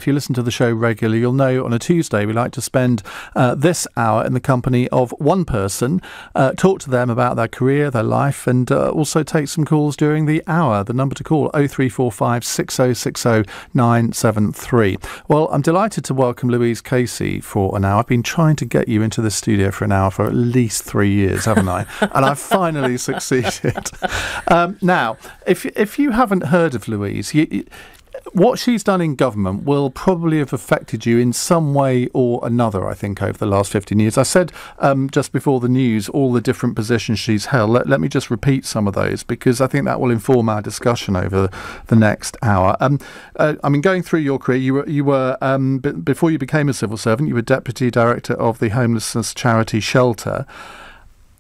if you listen to the show regularly, you'll know on a Tuesday we like to spend this hour in the company of one person, talk to them about their career, their life, and also take some calls during the hour. The number to call, 0345 6060 973. Well, I'm delighted to welcome Louise Casey for an hour. I've been trying to get you into the studio for an hour for at least 3 years, haven't I? And I've finally succeeded. Now, if you haven't heard of Louise, what she's done in government will probably have affected you in some way or another, I think, over the last 15 years. I said just before the news all the different positions she's held. Let me just repeat some of those, because I think that will inform our discussion over the next hour. I mean, going through your career, you were before you became a civil servant, you were Deputy Director of the Homelessness charity Shelter.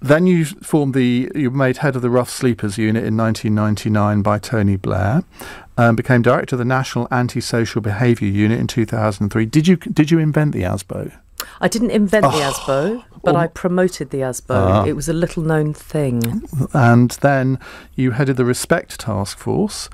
Then you were made head of the Rough Sleepers Unit in 1999 by Tony Blair, became director of the National Antisocial Behaviour Unit in 2003. Did you invent the ASBO? I didn't invent the ASBO, but I promoted the ASBO. It was a little known thing. And then you headed the Respect Task Force.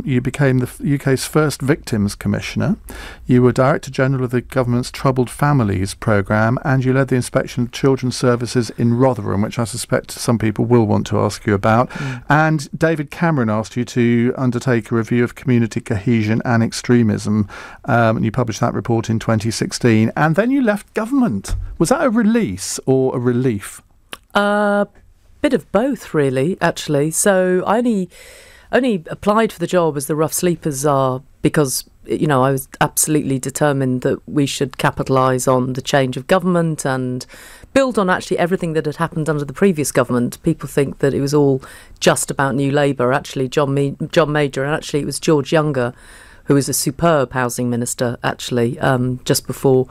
You became the UK's first Victims Commissioner. You were Director General of the government's Troubled Families Programme, and you led the inspection of children's services in Rotherham, which I suspect some people will want to ask you about. And David Cameron asked you to undertake a review of community cohesion and extremism, and you published that report in 2016. And then you left government. Was that a release or a relief? Bit of both, really, actually. So I only applied for the job as the Rough Sleepers are because, I was absolutely determined that we should capitalise on the change of government and build on actually everything that had happened under the previous government. People think that it was all just about New Labour, actually John Major, and actually it was George Younger, who was a superb housing minister, actually, just before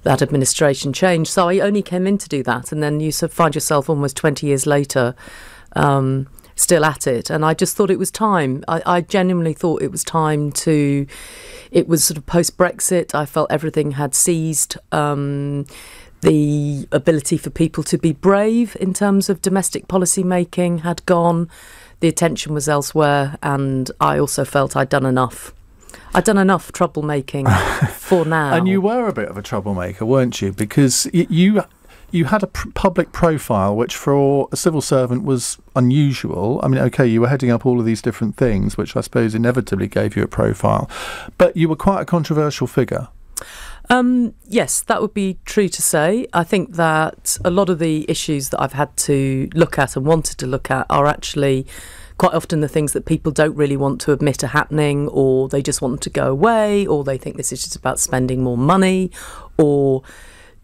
that administration changed. So I only came in to do that, and then you sort of find yourself almost 20 years later still at it. And I just thought it was time. I genuinely thought it was time to... It was sort of post-Brexit. I felt everything had seized. The ability for people to be brave in terms of domestic policy making had gone. The attention was elsewhere. And I also felt I'd done enough. I'd done enough troublemaking for now. And you were a bit of a troublemaker, weren't you? Because you had a public profile, which for a civil servant was unusual. I mean, OK, you were heading up all of these different things, which I suppose inevitably gave you a profile. But you were quite a controversial figure. Yes, that would be true to say. I think that a lot of the issues that I've had to look at and wanted to look at are actually quite often the things that people don't really want to admit are happening, or they just want them to go away, or they think this is just about spending more money, or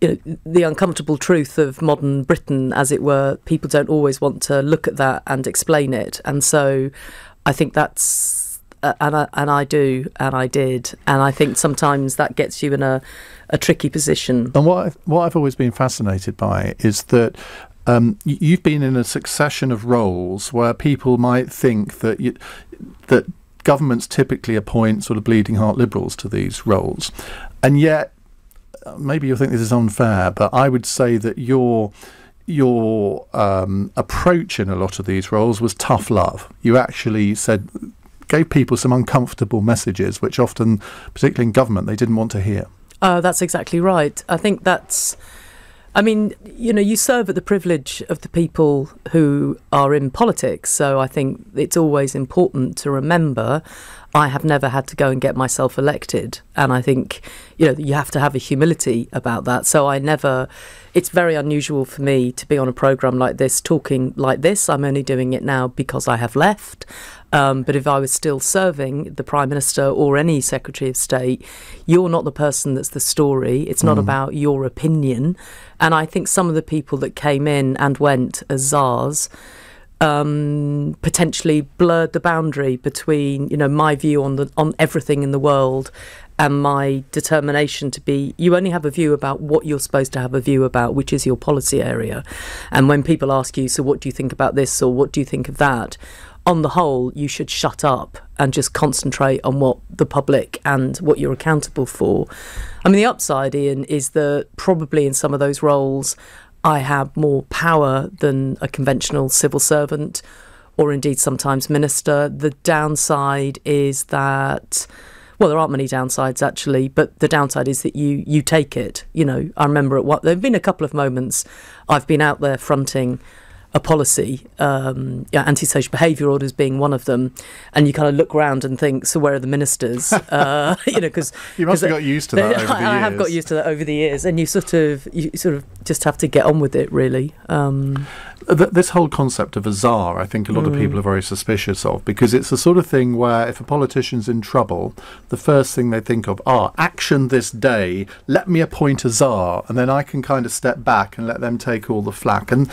the uncomfortable truth of modern Britain, as it were. People don't always want to look at that and explain it. And so I think that's, and I do, and I did. And I think sometimes that gets you in a tricky position. And what I've always been fascinated by is that you've been in a succession of roles where people might think that that governments typically appoint sort of bleeding heart liberals to these roles. And yet, maybe you'll think this is unfair, but I would say that your approach in a lot of these roles was tough love. You actually gave people some uncomfortable messages, which often, particularly in government, they didn't want to hear. That's exactly right. I think you serve at the privilege of the people who are in politics. So I think it's always important to remember I have never had to go and get myself elected. And I think, you have to have a humility about that. So it's very unusual for me to be on a programme like this, talking like this. I'm only doing it now because I have left. But if I was still serving the Prime Minister or any Secretary of State, you're not the person that's the story. It's not about your opinion. And I think some of the people that came in and went as Tsars potentially blurred the boundary between, my view on everything in the world and my determination to be, you only have a view about what you're supposed to have a view about, which is your policy area. And when people ask you, so what do you think about this or what do you think of that? On the whole, you should shut up and just concentrate on what the public and what you're accountable for. I mean, the upside, Ian, is that probably in some of those roles, I have more power than a conventional civil servant or indeed sometimes minister. The downside is that Well, there aren't many downsides, actually, but the downside is that you take it. You know, I remember there have been a couple of moments I've been out there fronting a policy, antisocial behaviour orders being one of them, and you kind of look around and think, so where are the ministers? Because you must have got used to that over the years. I have got used to that over the years, and you sort of just have to get on with it, really. This whole concept of a Tsar, I think a lot of people are very suspicious of, because it's the sort of thing where if a politician's in trouble, the first thing they think of, action this day, let me appoint a Tsar, and then I can kind of step back and let them take all the flack. And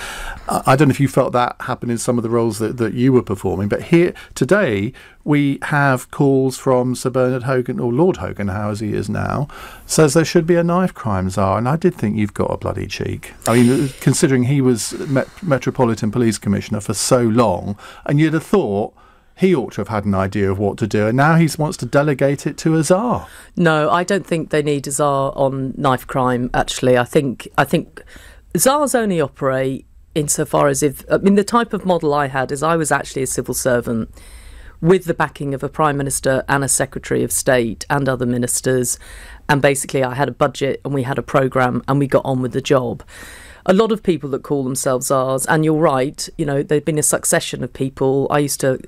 I don't know if you felt that happen in some of the roles that you were performing, but here today we have calls from Sir Bernard Hogan, or Lord Hogan, how as he is now, says there should be a knife crime Tsar, and I did think you've got a bloody cheek. I mean, considering he was Metropolitan Police Commissioner for so long, and you'd have thought he ought to have had an idea of what to do, and now he wants to delegate it to a Tsar. No, I don't think they need a Tsar on knife crime, actually. I think Tsars only operate insofar as the type of model I had is I was actually a civil servant with the backing of a Prime Minister and a Secretary of State and other ministers, and basically I had a budget and we had a programme and we got on with the job. A lot of people that call themselves Tsars, and you're right, there've been a succession of people. I used to,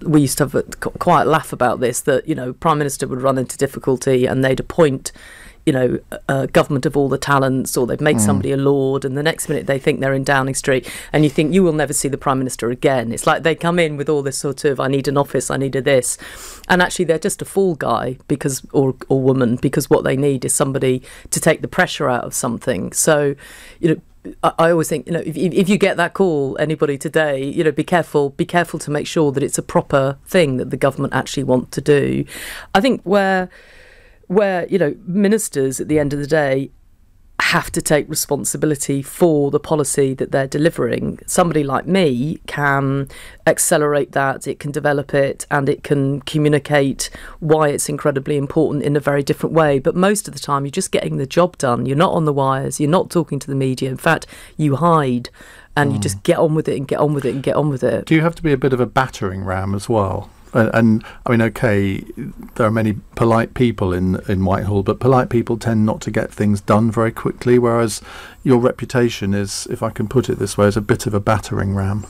we used to have a quiet laugh about this, that, Prime Minister would run into difficulty and they'd appoint a government of all the talents, or they'd make somebody a lord, and the next minute they think they're in Downing Street, and you think you will never see the Prime Minister again. It's like they come in with all this sort of, I need an office, I need a this, and actually they're just a fall guy or woman, because what they need is somebody to take the pressure out of something. So, I always think, if you get that call, anybody today, be careful to make sure that it's a proper thing that the government actually want to do. I think where ministers at the end of the day have to take responsibility for the policy that they're delivering. Somebody like me can accelerate that, it can develop it, and it can communicate why it's incredibly important in a very different way. But most of the time, you're just getting the job done. You're not on the wires, you're not talking to the media. In fact, you hide and you just get on with it and get on with it and get on with it. Do you have to be a bit of a battering ram as well? And I mean, okay, there are many polite people in Whitehall, but polite people tend not to get things done very quickly, whereas your reputation is, if I can put it this way, is a bit of a battering ram.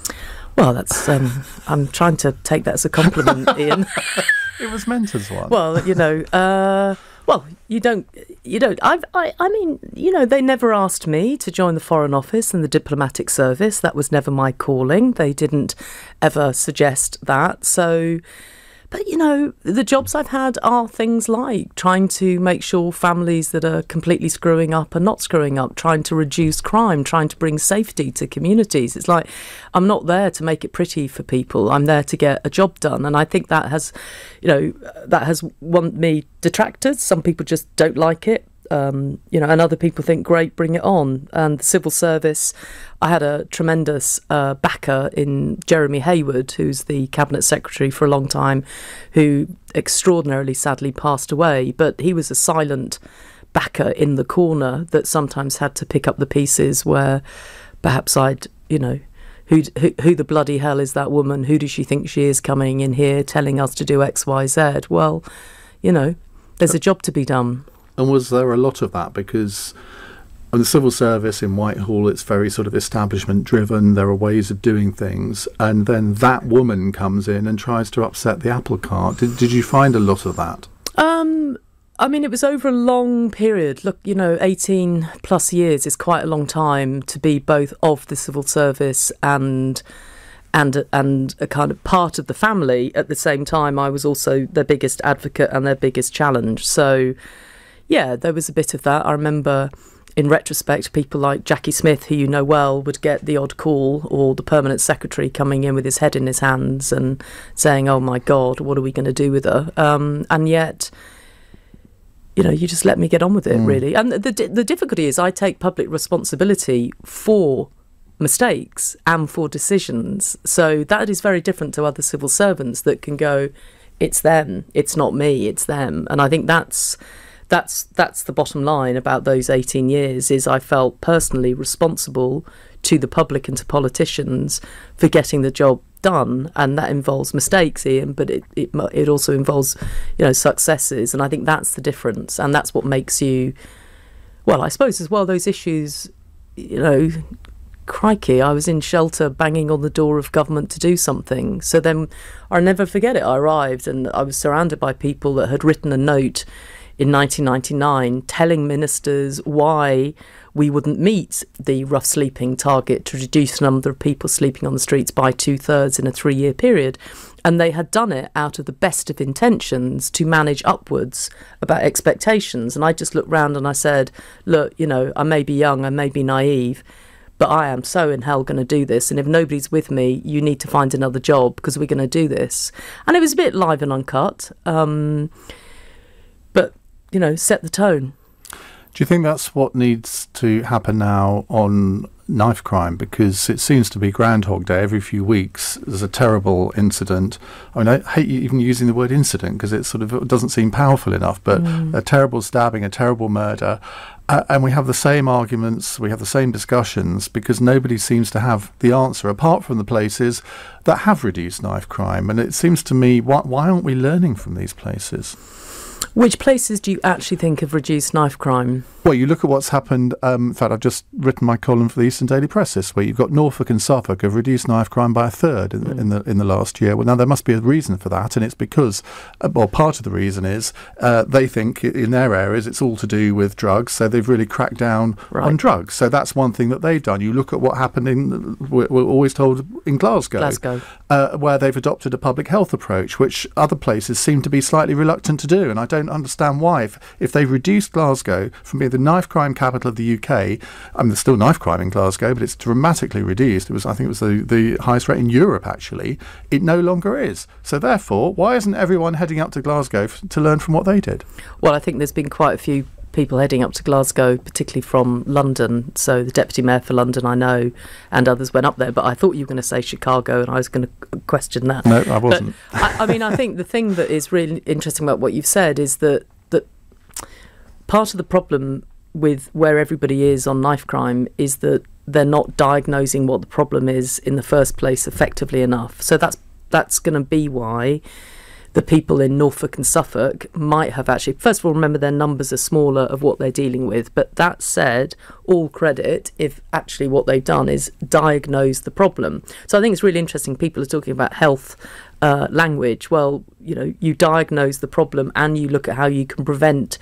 Well, that's I'm trying to take that as a compliment, Iain. It was meant as one. Well, you don't. I mean, they never asked me to join the Foreign Office and the diplomatic service. That was never my calling. They didn't ever suggest that. So, but the jobs I've had are things like trying to make sure families that are completely screwing up are not screwing up, trying to reduce crime, trying to bring safety to communities. It's like, I'm not there to make it pretty for people. I'm there to get a job done. And I think that has won me detractors. Some people just don't like it. And other people think, great, bring it on. And the civil service, I had a tremendous backer in Jeremy Hayward, who's the Cabinet Secretary for a long time, who extraordinarily sadly passed away. But he was a silent backer in the corner that sometimes had to pick up the pieces where perhaps I'd, who the bloody hell is that woman? Who does she think she is coming in here telling us to do X, Y, Z? Well, there's a job to be done. And was there a lot of that? Because in the civil service in Whitehall, it's very sort of establishment driven. There are ways of doing things. And then that woman comes in and tries to upset the apple cart. Did you find a lot of that? I mean, it was over a long period. Look, 18 plus years is quite a long time to be both of the civil service and a kind of part of the family. At the same time, I was also their biggest advocate and their biggest challenge. So, yeah, there was a bit of that. I remember, in retrospect, people like Jackie Smith, who you know well, would get the odd call, or the permanent secretary coming in with his head in his hands and saying, oh my God, what are we going to do with her? And yet, you just let me get on with it, really. And the difficulty is I take public responsibility for mistakes and for decisions. So that is very different to other civil servants that can go, it's them, it's not me, it's them. And I think that's the bottom line about those 18 years, is I felt personally responsible to the public and to politicians for getting the job done, and that involves mistakes, Iain, but it also involves, successes, and I think that's the difference, and that's what makes you, well, I suppose as well, those issues, crikey, I was in shelter banging on the door of government to do something. So then I'll never forget it. I arrived and I was surrounded by people that had written a note in 1999 telling ministers why we wouldn't meet the rough sleeping target to reduce the number of people sleeping on the streets by 2/3 in a 3-year period. And they had done it out of the best of intentions to manage upwards about expectations. And I just looked round and I said, look, I may be young, I may be naive, but I am so in hell going to do this. And if nobody's with me, you need to find another job because we're going to do this. And it was a bit live and uncut, but, set the tone. Do you think that's what needs to happen now on knife crime? Because it seems to be Groundhog Day. Every few weeks there's a terrible incident. I mean, I hate even using the word incident because it doesn't seem powerful enough, but a terrible stabbing, a terrible murder. And we have the same arguments, we have the same discussions because nobody seems to have the answer apart from the places that have reduced knife crime. And it seems to me, why aren't we learning from these places? Which places do you actually think have reduced knife crime? Well, you look at what's happened. In fact, I've just written my column for the Eastern Daily Press this week. You've got Norfolk and Suffolk have reduced knife crime by 1/3 in the last year. Well, now there must be a reason for that, and it's because, part of the reason is they think in their areas it's all to do with drugs, so they've really cracked down on drugs. So that's one thing that they've done. You look at what happened we're always told in Glasgow. Where they've adopted a public health approach, which other places seem to be slightly reluctant to do, and I don't understand why. If they've reduced Glasgow from being the knife crime capital of the UK, there's still knife crime in Glasgow, but it's dramatically reduced. I think it was the highest rate in Europe, actually. It no longer is. So therefore, why isn't everyone heading up to Glasgow to learn from what they did? Well, I think there's been quite a few people heading up to Glasgow, particularly from London. So the Deputy Mayor for London, I know, and others went up there. But I thought you were going to say Chicago, and I was going to question that. No, I wasn't. But, I think the thing that is really interesting about what you've said is that part of the problem with where everybody is on knife crime is that they're not diagnosing what the problem is in the first place effectively enough. So that's going to be why the people in Norfolk and Suffolk might have actually, first of all, remember their numbers are smaller of what they're dealing with. But that said, all credit if actually what they've done is diagnose the problem. So I think it's really interesting. People are talking about health language. Well, you diagnose the problem and you look at how you can prevent.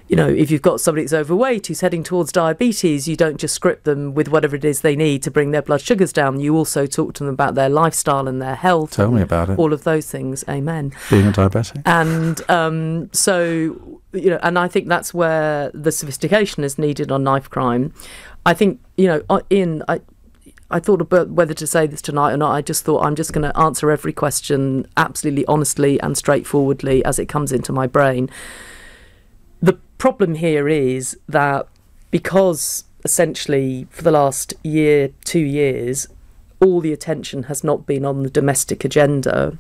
If you've got somebody that's overweight who's heading towards diabetes, you don't just script them with whatever it is they need to bring their blood sugars down. You also talk to them about their lifestyle and their health. Tell me about it. All of those things. Amen. Being a diabetic. And and I think that's where the sophistication is needed on knife crime. I think, I thought about whether to say this tonight or not. I just thought I'm just going to answer every question absolutely honestly and straightforwardly as it comes into my brain. The problem here is that because essentially for the last 2 years, all the attention has not been on the domestic agenda,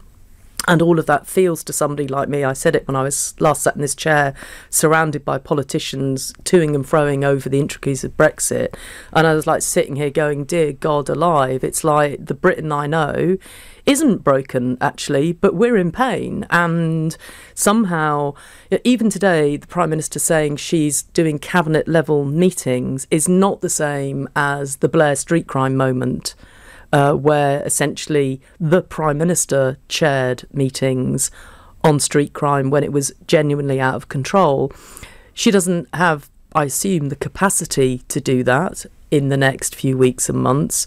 and all of that feels to somebody like me, I said it when I was last sat in this chair, surrounded by politicians toing and froing over the intricacies of Brexit. And I was like sitting here going, dear God alive, it's like the Britain I know isn't broken, actually, but we're in pain. And somehow, even today, the Prime Minister saying she's doing cabinet-level meetings is not the same as the Blair street crime moment, where essentially the Prime Minister chaired meetings on street crime when it was genuinely out of control. She doesn't have, I assume, the capacity to do that in the next few weeks and months.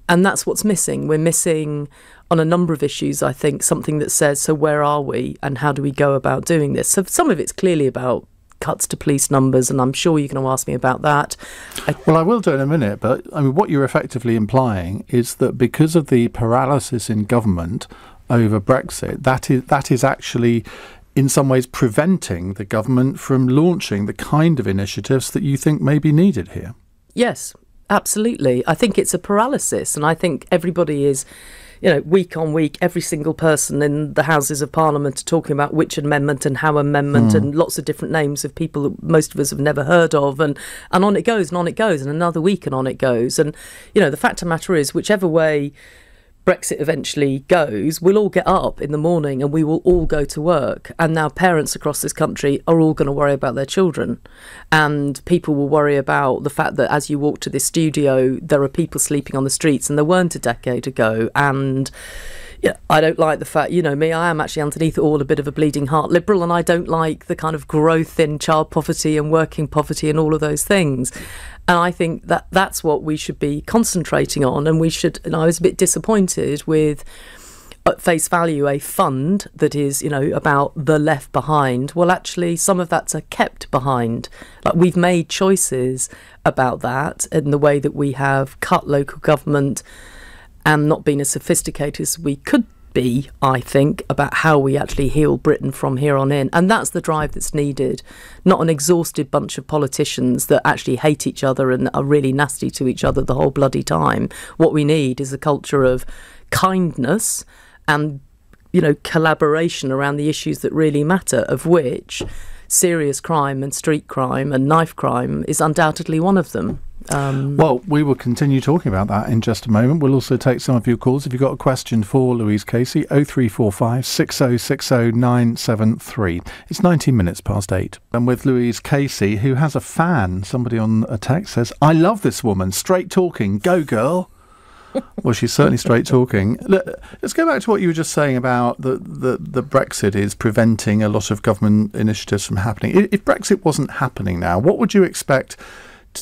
And that's what's missing. We're missing on a number of issues, I think, something that says, so where are we and how do we go about doing this? So some of it's clearly about cuts to police numbers, and I'm sure you're going to ask me about that. Well, I will do in a minute, but what you're effectively implying is that because of the paralysis in government over Brexit, that is actually in some ways preventing the government from launching the kind of initiatives that you think may be needed here. Yes. Absolutely. I think it's a paralysis, and I think everybody is, week on week, every single person in the Houses of Parliament are talking about which amendment and how amendment and lots of different names of people that most of us have never heard of, and on it goes and on it goes, and another week and on it goes. And, the fact of the matter is, whichever way Brexit eventually goes, we'll all get up in the morning and we will all go to work. And now parents across this country are all going to worry about their children. And people will worry about the fact that as you walk to this studio, there are people sleeping on the streets and there weren't a decade ago. And yeah, I don't like the fact, you know me, I am actually underneath it all a bit of a bleeding heart liberal, and I don't like the kind of growth in child poverty and working poverty and all of those things. And I think that that's what we should be concentrating on. And we should, and I was a bit disappointed with, at face value, a fund that is, you know, about the left behind. Well, actually, some of that's a kept behind. Like, we've made choices about that in the way that we have cut local government and not been as sophisticated as we could be, I think, about how we actually heal Britain from here on in. And that's the drive that's needed, not an exhausted bunch of politicians that actually hate each other and are really nasty to each other the whole bloody time. What we need is a culture of kindness and, you know, collaboration around the issues that really matter, of which serious crime and street crime and knife crime is undoubtedly one of them. Well, we will continue talking about that in just a moment. We'll also take some of your calls. If you've got a question for Louise Casey, 0345 6060 973. It's 19 minutes past 8. I'm with Louise Casey, who has a fan. Somebody on a text says, I love this woman. Straight talking. Go, girl. Well, she's certainly straight talking. Let's go back to what you were just saying about the Brexit is preventing a lot of government initiatives from happening. If Brexit wasn't happening now, what would you expect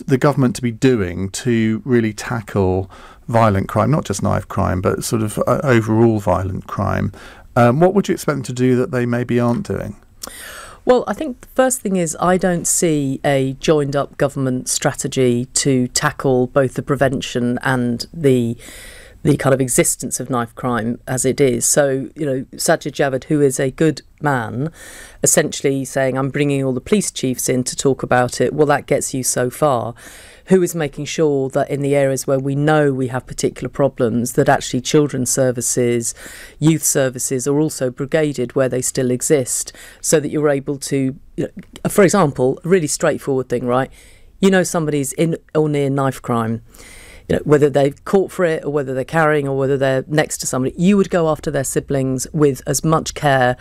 the government to be doing to really tackle violent crime, not just knife crime, but sort of overall violent crime? What would you expect them to do that they maybe aren't doing? Well, I think the first thing is I don't see a joined up government strategy to tackle both the prevention and the kind of existence of knife crime as it is. So, you know, Sajid Javid, who is a good man, essentially saying, I'm bringing all the police chiefs in to talk about it. Well, that gets you so far. Who is making sure that in the areas where we know we have particular problems, that actually children's services, youth services are also brigaded where they still exist, so that you're able to, you know, for example, a really straightforward thing, right? You know somebody's in or near knife crime. You know, whether they've caught for it or whether they're carrying or whether they're next to somebody, you would go after their siblings with as much care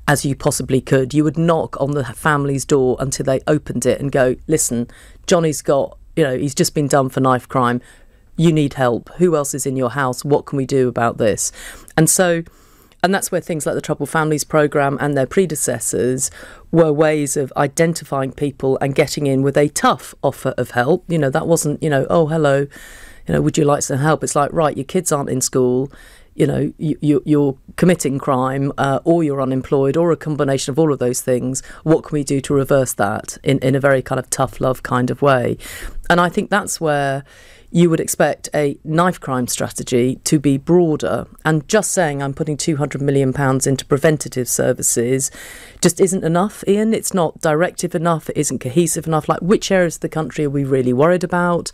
as you possibly could. You would knock on the family's door until they opened it and go, listen, Johnny's got, you know, he's just been done for knife crime. You need help. Who else is in your house? What can we do about this? And that's where things like the Troubled Families programme and their predecessors were ways of identifying people and getting in with a tough offer of help. You know, that wasn't, you know, oh, hello, you know, would you like some help? It's like, right, your kids aren't in school, you know, you're committing crime or you're unemployed or a combination of all of those things. What can we do to reverse that in a very kind of tough love kind of way? And I think that's where you would expect a knife crime strategy to be broader. And just saying I'm putting £200 million into preventative services just isn't enough, Iain. It's not directive enough. It isn't cohesive enough. Like, which areas of the country are we really worried about?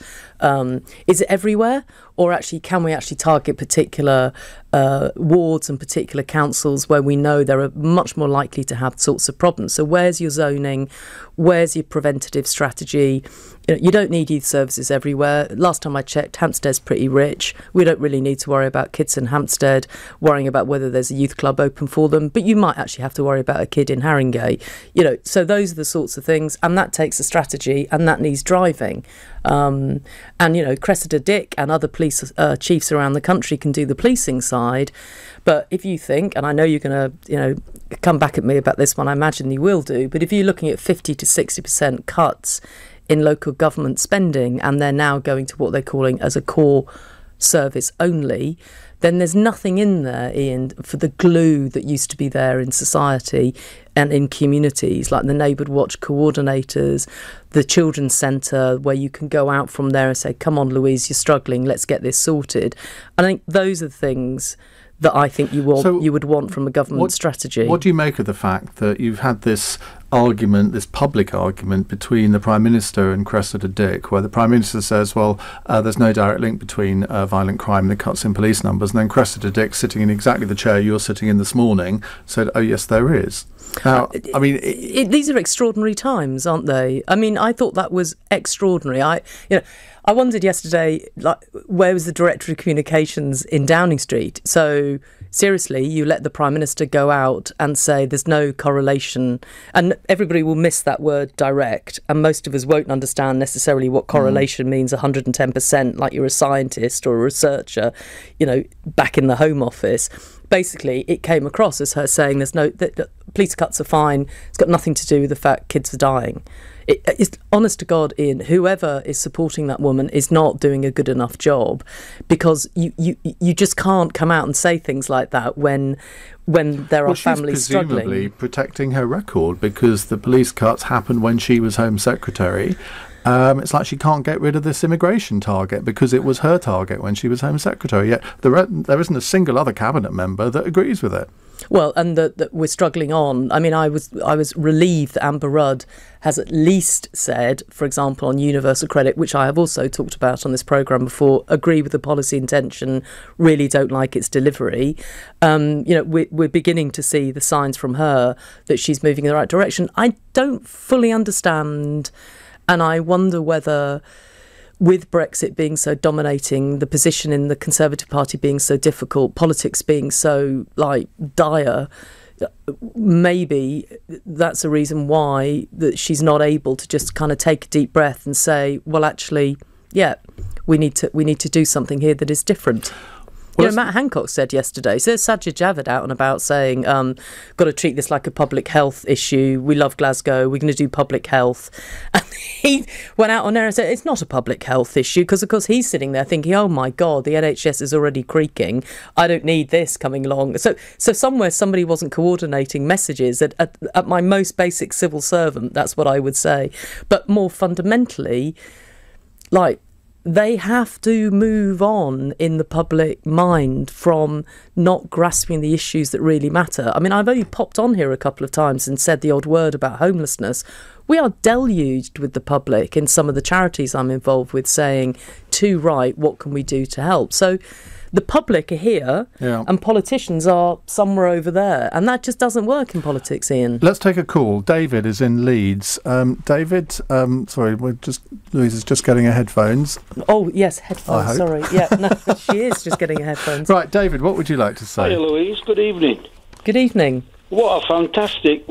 Is it everywhere? Or actually, can we actually target particular wards and particular councils where we know they're much more likely to have sorts of problems? So where's your zoning? Where's your preventative strategy? You know, you don't need youth services everywhere. Last time I checked, Hampstead's pretty rich. We don't really need to worry about kids in Hampstead worrying about whether there's a youth club open for them. But you might actually have to worry about a kid in Haringey. You know, so those are the sorts of things. And that takes a strategy and that needs driving. And, you know, Cressida Dick and other police chiefs around the country can do the policing side. But if you think, and I know you're going to, you know, come back at me about this one, I imagine you will do, but if you're looking at 50 to 60% cuts in local government spending and they're now going to what they're calling as a core service only, then there's nothing in there, Iain, for the glue that used to be there in society and in communities, like the Neighbourhood Watch coordinators, the Children's Centre, where you can go out from there and say, come on, Louise, you're struggling, let's get this sorted. And I think those are the things that I think you would want from a government strategy. What do you make of the fact that you've had this argument, this public argument between the Prime Minister and Cressida Dick, where the Prime Minister says, well, there's no direct link between violent crime and the cuts in police numbers, and then Cressida Dick, sitting in exactly the chair you're sitting in this morning, said, oh yes, there is. Now, I mean, these are extraordinary times, aren't they? I mean, I thought that was extraordinary. I I wondered yesterday, like, where was the Director of Communications in Downing Street? So seriously, you let the Prime Minister go out and say there's no correlation, and everybody will miss that word direct, and most of us won't understand necessarily what correlation means 110%, like you're a scientist or a researcher, back in the Home Office. Basically, it came across as her saying there's no, that police cuts are fine, it's got nothing to do with the fact kids are dying. It's honest to God, Iain, whoever is supporting that woman is not doing a good enough job, because you just can't come out and say things like that when there are families struggling. She's presumably protecting her record, because the police cuts happened when she was Home Secretary. It's like she can't get rid of this immigration target because it was her target when she was Home Secretary. Yet there isn't a single other cabinet member that agrees with it. Well, and that we're struggling on. I mean, I was relieved that Amber Rudd has at least said, for example, on universal credit, which I have also talked about on this programme before, agree with the policy intention, really don't like its delivery. We're beginning to see the signs from her that she's moving in the right direction. I don't fully understand, and I wonder whether, with Brexit being so dominating, the position in the Conservative Party being so difficult, politics being so, dire, maybe that's a reason why that she's not able to just kind of take a deep breath and say, well, actually, yeah, we need to do something here that is different. Matt Hancock said yesterday, so there's Sajid Javid out and about saying, got to treat this like a public health issue. We love Glasgow. We're going to do public health. And he went out on air and said, it's not a public health issue, because, of course, he's sitting there thinking, oh, my God, the NHS is already creaking. I don't need this coming along. So somewhere somebody wasn't coordinating messages at my most basic civil servant. That's what I would say. But more fundamentally, they have to move on in the public mind from not grasping the issues that really matter. I mean, I've only popped on here a couple of times and said the odd word about homelessness. We are deluged with the public in some of the charities I'm involved with saying, too right, what can we do to help? So the public are here, and politicians are somewhere over there, and that just doesn't work in politics, Iain. Let's take a call. David is in Leeds. David, sorry, Louise is just getting her headphones. Oh yes, headphones. Sorry, yeah, no, she is just getting her headphones. Right, David, what would you like to say? Hi, Louise. Good evening. Good evening. What a fantastic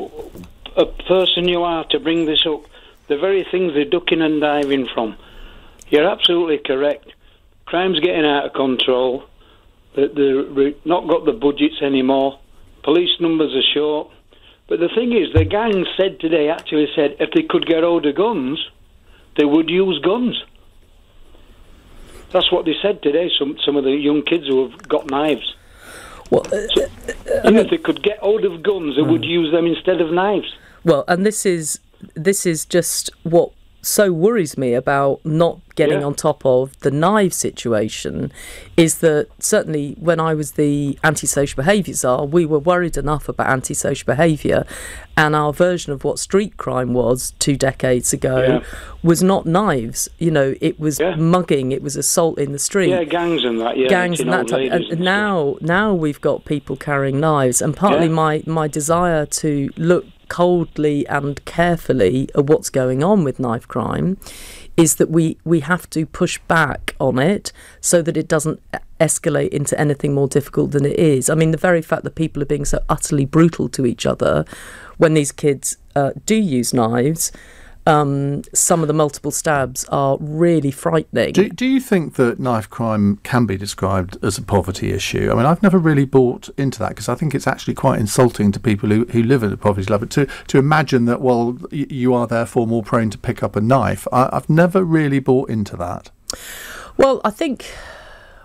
person you are to bring this up. The very things they're ducking and diving from. You're absolutely correct. Crime's getting out of control. They've not got the budgets anymore. Police numbers are short. But the thing is, the gang actually said if they could get hold of guns, they would use guns. That's what they said today, some of the young kids who have got knives. Well, if they could get hold of guns, they would use them instead of knives. Well, and this is just what so worries me about not getting on top of the knife situation, is that certainly when I was the antisocial behaviour czar, we were worried enough about antisocial behaviour, and our version of what street crime was 2 decades ago was not knives. It was mugging, it was assault in the street. Yeah, gangs and that. Yeah, gangs and that type. And now we've got people carrying knives, and partly my desire to look coldly and carefully at what's going on with knife crime is that we have to push back on it so that it doesn't escalate into anything more difficult than it is. I mean, the very fact that people are being so utterly brutal to each other when these kids do use knives, some of the multiple stabs are really frightening. Do you think that knife crime can be described as a poverty issue? I mean, I've never really bought into that, because I think it's actually quite insulting to people who live in a poverty level to imagine that, well, you are therefore more prone to pick up a knife. I've never really bought into that. Well,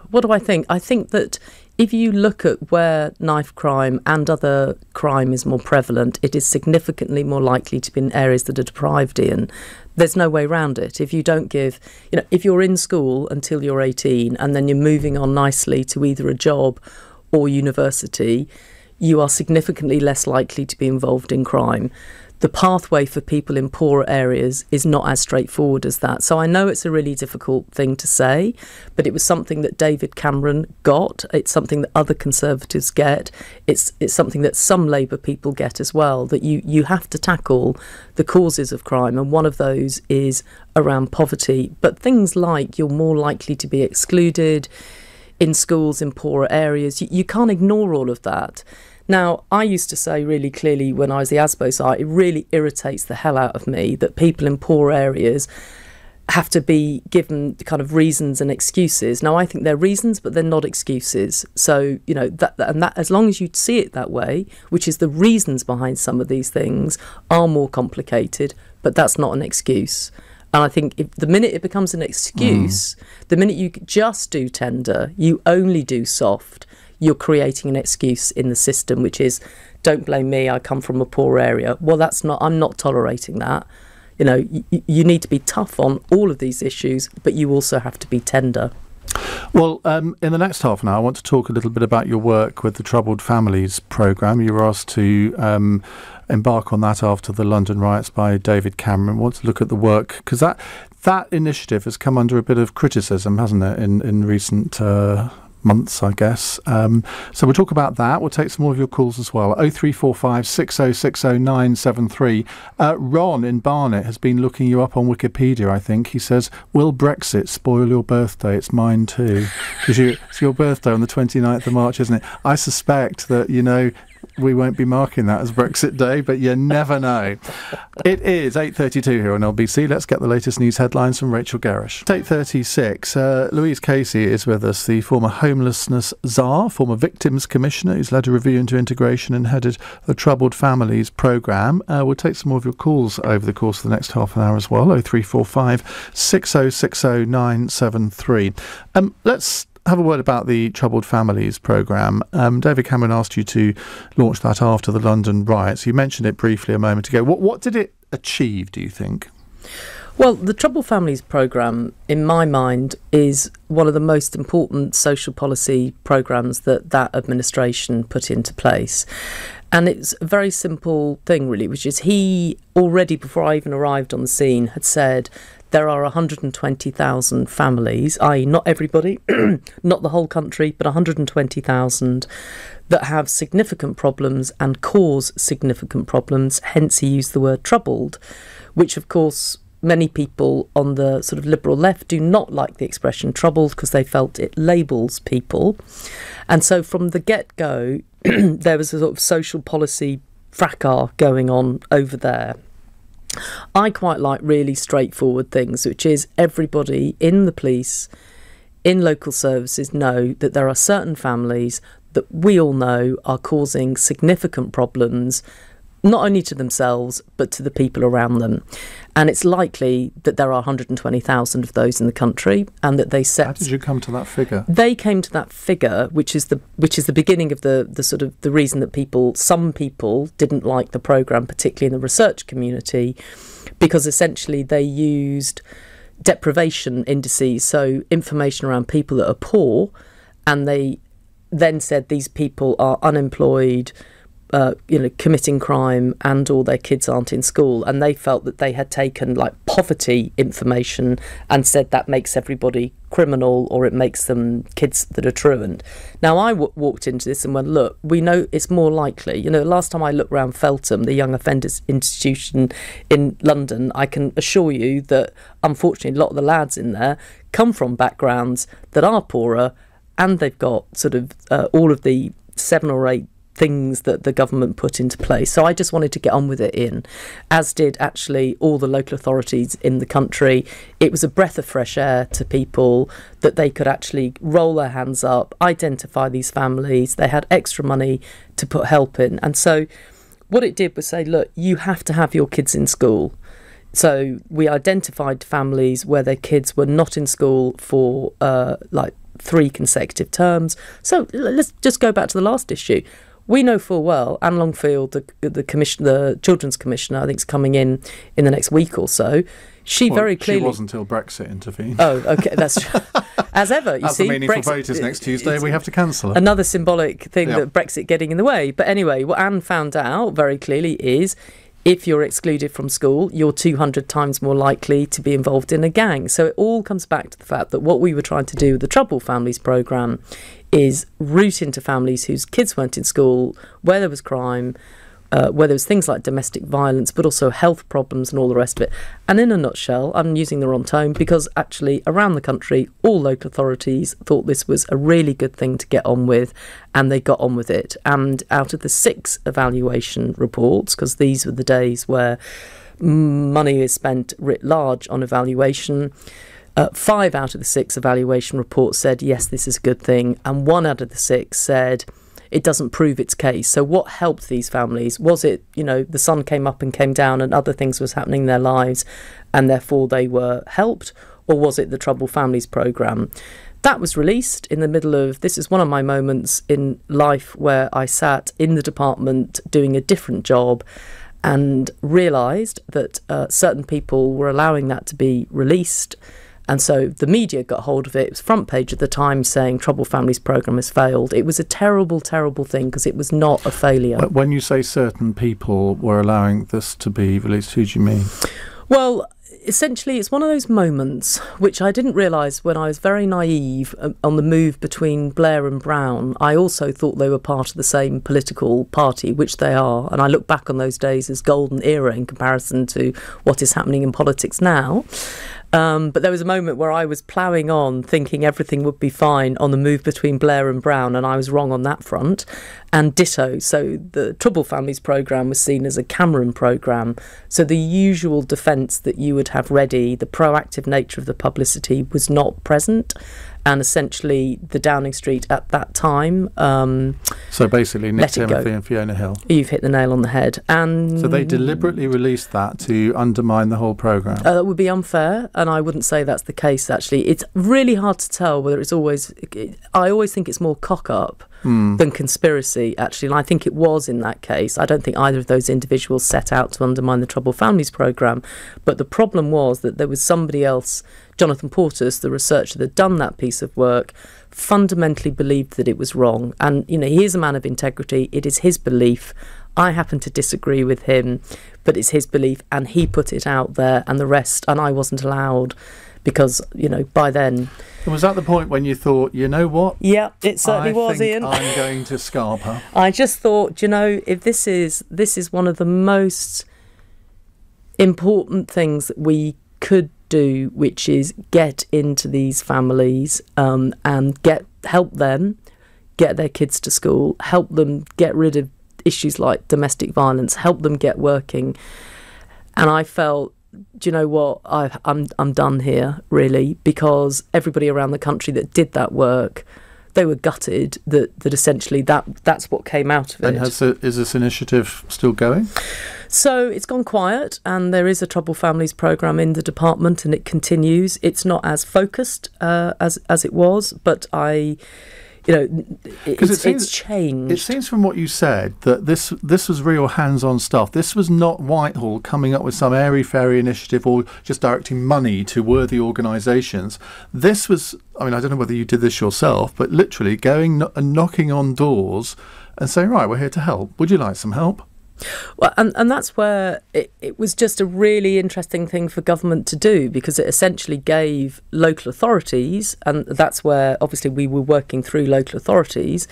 what do I think? I think that if you look at where knife crime and other crime is more prevalent, it is significantly more likely to be in areas that are deprived in. There's no way around it. If you don't give, if you're in school until you're 18 and then you're moving on nicely to either a job or university, you are significantly less likely to be involved in crime. the pathway for people in poorer areas is not as straightforward as that. So I know it's a really difficult thing to say, but it was something that David Cameron got. It's something that other Conservatives get. It's something that some Labour people get as well, that you have to tackle the causes of crime, and one of those is around poverty. But things like you're more likely to be excluded in schools in poorer areas, you can't ignore all of that. Now, I used to say really clearly when I was the ASBO site, it really irritates the hell out of me that people in poor areas have to be given kind of reasons and excuses. Now, I think they're reasons, but they're not excuses. So, that as long as you see it that way, which is the reasons behind some of these things are more complicated, but that's not an excuse. And I think the minute it becomes an excuse, the minute you just do tender, you only do soft, you're creating an excuse in the system, which is, don't blame me, I come from a poor area. Well, I'm not tolerating that. You need to be tough on all of these issues, but you also have to be tender. Well, in the next half an hour, I want to talk a little bit about your work with the Troubled Families programme. You were asked to embark on that after the London riots by David Cameron. I want to look at the work, because that initiative has come under a bit of criticism, hasn't it, in recent months, I guess. So we'll talk about that. We'll take some more of your calls as well. 0345 6060 973. Ron in Barnet has been looking you up on Wikipedia, I think. He says, will Brexit spoil your birthday? It's mine too. Because it's your birthday on the 29th of March, isn't it? I suspect that, we won't be marking that as Brexit Day, but you never know. It is 8:32 here on LBC. Let's get the latest news headlines from Rachel Gerrish. It's 8:36. Louise Casey is with us, the former Homelessness Tsar, former Victims Commissioner, who's led a review into integration and headed the Troubled Families programme. We'll take some more of your calls over the course of the next half an hour as well. 0345 6060 973. Let's have a word about the Troubled Families programme. David Cameron asked you to launch that after the London riots. You mentioned it briefly a moment ago. What did it achieve, do you think? Well, the Troubled Families programme, in my mind, is one of the most important social policy programmes that administration put into place. And it's a very simple thing, really, which is he already, before I even arrived on the scene, had said there are 120,000 families, i.e. not everybody, not the whole country, but 120,000 that have significant problems and cause significant problems. Hence he used the word troubled, which of course many people on the sort of liberal left do not like the expression troubled because they felt it labels people. And so from the get-go, there was a sort of social policy fracas going on over there. I quite like really straightforward things, which is everybody in the police, in local services know that there are certain families that we all know are causing significant problems, not only to themselves, but to the people around them. And it's likely that there are 120,000 of those in the country, and that they set... How did you come to that figure? They came to that figure, which is the beginning of the sort of the reason that some people didn't like the programme, particularly in the research community, because essentially they used deprivation indices, so information around people that are poor, and they then said these people are unemployed, committing crime, and or their kids aren't in school, and they felt that they had taken like poverty information and said that makes everybody criminal, or it makes them kids that are truant. Now I walked into this and went, look, we know it's more likely. Last time I looked around Feltham, the Young Offenders Institution in London, I can assure you that unfortunately a lot of the lads in there come from backgrounds that are poorer, and they've got sort of all of the 7 or 8 things that the government put into place. So I just wanted to get on with it as did actually all the local authorities in the country. It was a breath of fresh air to people that they could actually roll their hands up, identify these families. They had extra money to put help in. And so what it did was say, look, you have to have your kids in school. So we identified families where their kids were not in school for 3 consecutive terms. So let's just go back to the last issue. We know full well, Anne Longfield, the Children's Commissioner, I think is coming in the next week or so. Very clearly... She was until Brexit intervened. Oh, OK, that's true. As ever, you As see... the meaningful vote is next Tuesday, we have to cancel it. Another symbolic thing that Brexit getting in the way. But anyway, what Anne found out very clearly is If you're excluded from school, you're 200 times more likely to be involved in a gang. So it all comes back to the fact that what we were trying to do with the Troubled Families programme is root into families whose kids weren't in school, where there was crime, where there was things like domestic violence, but also health problems and all the rest of it. And in a nutshell, I'm using the wrong tone because actually around the country, all local authorities thought this was a really good thing to get on with, and they got on with it. And out of the 6 evaluation reports, because these were the days where money is spent writ large on evaluation, 5 out of the 6 evaluation reports said, yes, this is a good thing, and 1 out of the 6 said, it doesn't prove its case. So what helped these families? Was it, the sun came up and came down and other things was happening in their lives and therefore they were helped? Or was it the Troubled Families programme? That was released in the middle of, this is one of my moments in life where I sat in the department doing a different job and realised that certain people were allowing that to be released. And so the media got hold of it. It was front page of the Times saying Troubled Families programme has failed. It was a terrible, terrible thing because it was not a failure. When you say certain people were allowing this to be released, who do you mean? Well, essentially, it's one of those moments which I didn't realise when I was very naive on the move between Blair and Brown. I also thought they were part of the same political party, which they are. And I look back on those days as golden era in comparison to what is happening in politics now. But there was a moment where I was ploughing on thinking everything would be fine on the move between Blair and Brown, and I was wrong on that front. And ditto. So the Troubled Families programme was seen as a Cameron programme. So the usual defence that you would have ready, the proactive nature of the publicity was not present. And essentially the Downing Street at that time... so basically Nick Timothy and Fiona Hill. You've hit the nail on the head. And so they deliberately released that to undermine the whole programme? That would be unfair, and I wouldn't say that's the case, actually. It's really hard to tell whether it's always... I always think it's more cock-up than conspiracy, actually, and I think it was in that case. I don't think either of those individuals set out to undermine the Troubled Families programme, but the problem was that there was somebody else, Jonathan Portis, the researcher that had done that piece of work, fundamentally believed that it was wrong. And, he is a man of integrity. It is his belief. I happen to disagree with him, but it's his belief, and he put it out there, and the rest, and I wasn't allowed because, by then... And was that the point when you thought, you know what? Yeah, it certainly was, Ian. I'm going to Scarpa. I just thought, if this is one of the most important things that we could do, which is get into these families and help them get their kids to school, help them get rid of issues like domestic violence, help them get working. And I felt, do you know what, I'm done here, really, because everybody around the country that did that work, they were gutted that essentially that's what came out of it. And is this initiative still going? So it's gone quiet, and there is a Troubled Families programme in the department, and it continues. It's not as focused as it was, but it's changed. It seems from what you said that this was real hands-on stuff. This was not Whitehall coming up with some airy-fairy initiative or just directing money to worthy organisations. This was, I don't know whether you did this yourself, but literally going and knocking on doors and saying, right, we're here to help. Would you like some help? Well, and that's where it was just a really interesting thing for government to do, because it essentially gave local authorities, and that's where obviously we were working through local authorities,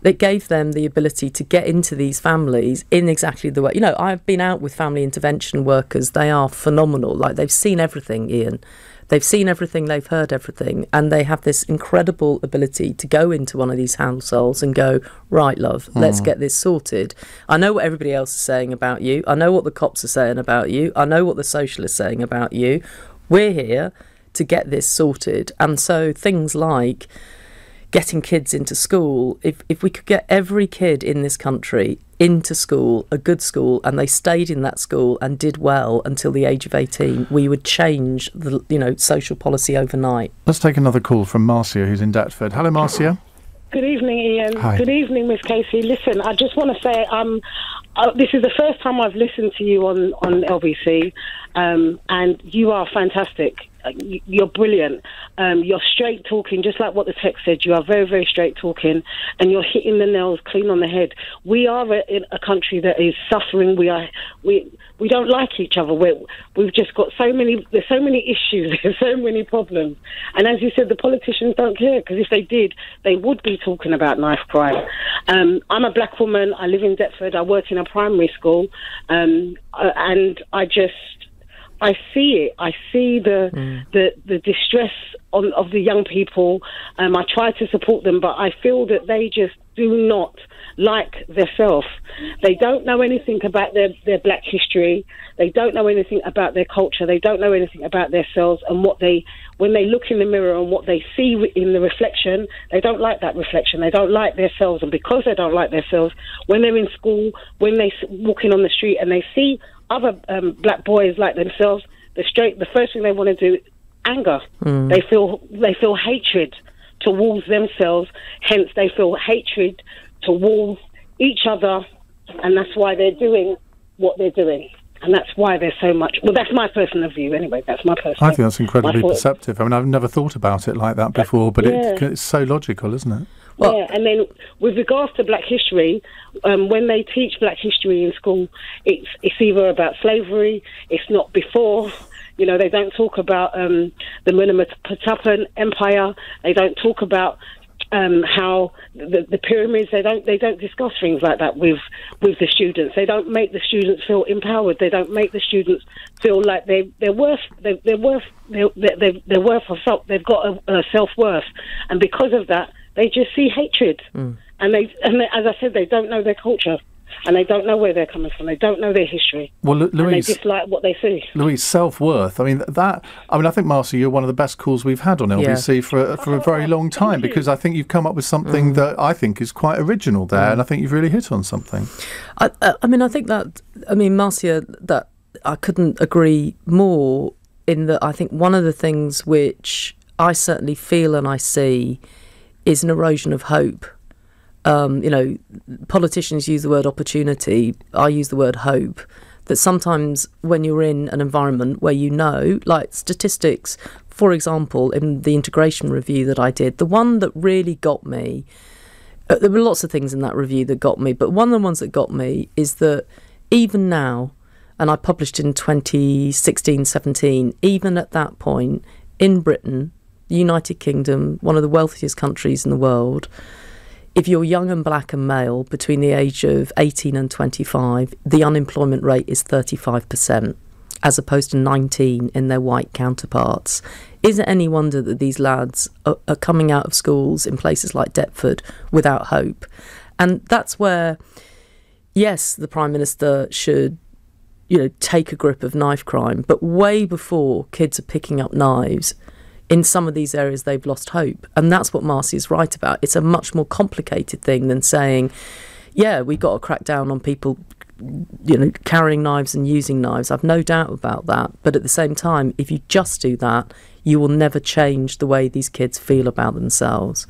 that gave them the ability to get into these families in exactly the way. I've been out with family intervention workers. They are phenomenal. Like, they've seen everything, Ian. They've seen everything, they've heard everything, and they have this incredible ability to go into one of these households and go, right, love, let's get this sorted. I know what everybody else is saying about you. I know what the cops are saying about you. I know what the social is saying about you. We're here to get this sorted. And so things like getting kids into school, if we could get every kid in this country into school, a good school, and they stayed in that school and did well until the age of 18, we would change the social policy overnight. Let's take another call from Marcia, who's in Deptford. Hello, Marcia. Good evening, Ian. Hi. Good evening, Miss Casey. Listen, I just want to say this is the first time I've listened to you on LBC, and you are fantastic. you're brilliant. You're straight talking, just like what the text said. You are very, very straight talking, and you're hitting the nails clean on the head. We are in a country that is suffering. We don't like each other. We've just got there's so many issues, there's so many problems. And as you said, the politicians don't care, because if they did, they would be talking about knife crime. I'm a black woman. I live in Deptford. I work in a primary school, and I see it. I see the distress of the young people. I try to support them, but I feel that they just do not like themselves. They don't know anything about their black history. They don't know anything about their culture. They don't know anything about themselves, and when they look in the mirror and what they see in the reflection, they don't like that reflection. They don't like themselves, and because they don't like themselves, when they're in school, when they're walking on the street and they see other black boys like themselves, the first thing they want to do is anger. They feel hatred towards themselves, hence they feel hatred towards each other, and that's why they're doing what they're doing. And that's why there's so much. Well, that's my personal view anyway. That's my personal. I think that's incredibly perceptive. I mean, I've never thought about it like that before, but it's so logical, isn't it? Well, yeah, and then with regards to black history, when they teach black history in school, it's either about slavery, it's not before. You know, they don't talk about the Menomotapa Empire. They don't talk about how the pyramids. They don't discuss things like that with the students. They don't make the students feel empowered. They don't make the students feel like they're worth of self. They've got a self-worth, and because of that, they just see hatred. And they, as I said, they don't know their culture. And they don't know where they're coming from. They don't know their history. Well, Louise, and they dislike what they see. Louise, self-worth. I mean, I think, Marcia, you're one of the best calls we've had on LBC for a very long time, because I think you've come up with something that I think is quite original there, and I think you've really hit on something. I mean, Marcia, that I couldn't agree more in that I think one of the things which I certainly feel and I see is an erosion of hope. Politicians use the word opportunity. I use the word hope. That sometimes when you're in an environment where like statistics, for example, in the integration review that I did, the one that really got me, there were lots of things in that review that got me, but one of the ones that got me is that even now, and I published in 2016-17, even at that point, in Britain, the United Kingdom, one of the wealthiest countries in the world, if you're young and black and male between the age of 18 and 25, the unemployment rate is 35%, as opposed to 19% in their white counterparts. Is it any wonder that these lads are coming out of schools in places like Deptford without hope? And that's where, yes, the Prime Minister should, take a grip of knife crime, but way before kids are picking up knives, in some of these areas, they've lost hope. And that's what Marcy's right about. It's a much more complicated thing than saying, yeah, we've got to crack down on people, carrying knives and using knives. I've no doubt about that. But at the same time, if you just do that, you will never change the way these kids feel about themselves.